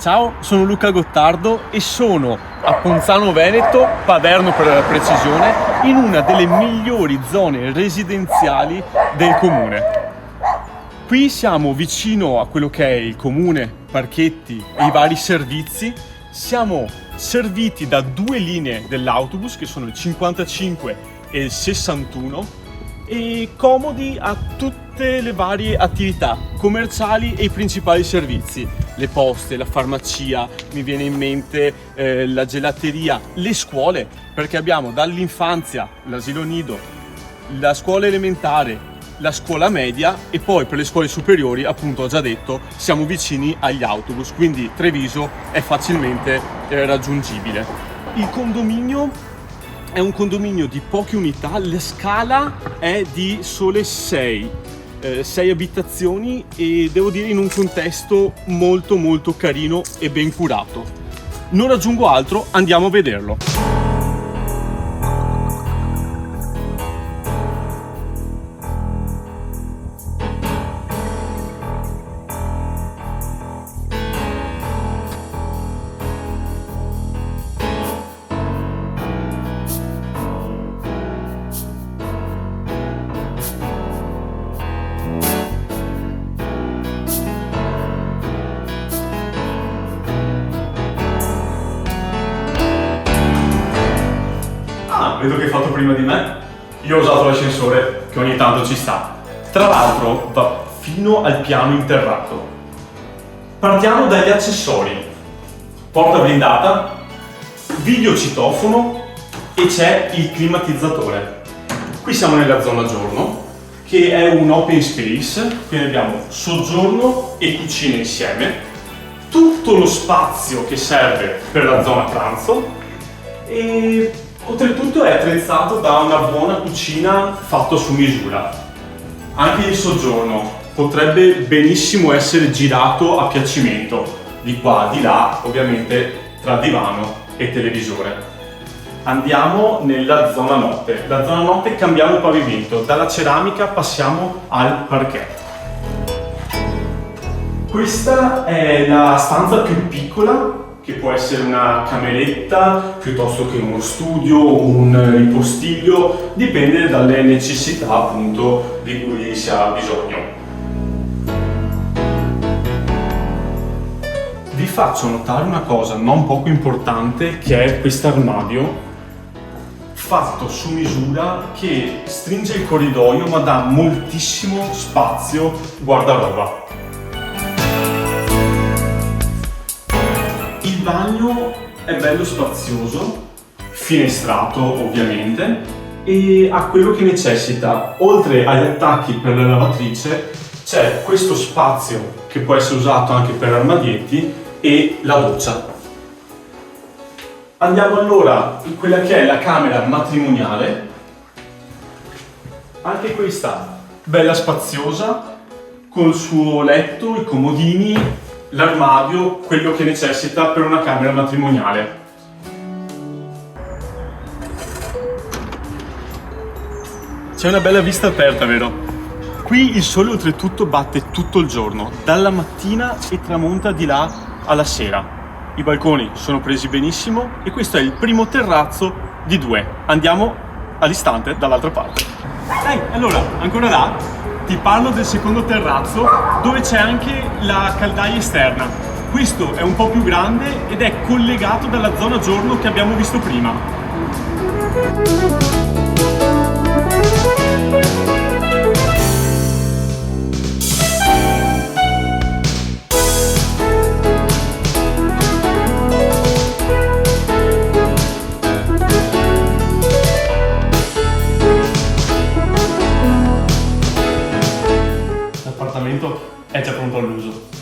Ciao, sono Luca Gottardo e sono a Ponzano Veneto, Paderno per la precisione, in una delle migliori zone residenziali del comune. Qui siamo vicino a quello che è il comune, parchetti e i vari servizi. Siamo serviti da due linee dell'autobus che sono il 55 e il 61 e comodi a tutte le varie attività commerciali e i principali servizi. Le poste, la farmacia, mi viene in mente la gelateria, le scuole, perché abbiamo dall'infanzia l'asilo nido, la scuola elementare, la scuola media e poi per le scuole superiori, appunto ho già detto, siamo vicini agli autobus, quindi Treviso è facilmente raggiungibile. Il condominio è un condominio di poche unità, la scala è di sole 6 abitazioni e devo dire in un contesto molto carino e ben curato. Non aggiungo altro, andiamo a vederlo. Vedo che hai fatto prima di me. Io ho usato l'ascensore, che ogni tanto ci sta. Tra l'altro va fino al piano interrato. Partiamo dagli accessori. Porta blindata, videocitofono e c'è il climatizzatore. Qui siamo nella zona giorno, che è un open space, quindi abbiamo soggiorno e cucina insieme, tutto lo spazio che serve per la zona pranzo e oltretutto è attrezzato da una buona cucina fatta su misura. Anche il soggiorno potrebbe benissimo essere girato a piacimento, di qua, di là, ovviamente tra divano e televisore. Andiamo nella zona notte. La zona notte cambiamo pavimento, dalla ceramica passiamo al parquet. Questa è la stanza più piccola, che può essere una cameretta piuttosto che uno studio, un ripostiglio, dipende dalle necessità appunto di cui si ha bisogno. Vi faccio notare una cosa non poco importante, che è questo armadio fatto su misura che stringe il corridoio ma dà moltissimo spazio guardaroba. Il bagno è bello spazioso, finestrato ovviamente, e ha quello che necessita. Oltre agli attacchi per la lavatrice c'è questo spazio che può essere usato anche per armadietti e la doccia. Andiamo allora in quella che è la camera matrimoniale. Anche questa bella spaziosa, col suo letto, i comodini, l'armadio, quello che necessita per una camera matrimoniale. C'è una bella vista aperta, vero? Qui il sole oltretutto batte tutto il giorno, dalla mattina e tramonta di là alla sera. I balconi sono presi benissimo e questo è il primo terrazzo di due. Andiamo all'istante dall'altra parte. Allora, ancora là? Ti parlo del secondo terrazzo dove c'è anche la caldaia esterna. Questo è un po' più grande ed è collegato dalla zona giorno che abbiamo visto prima. L'appartamento è già pronto all'uso.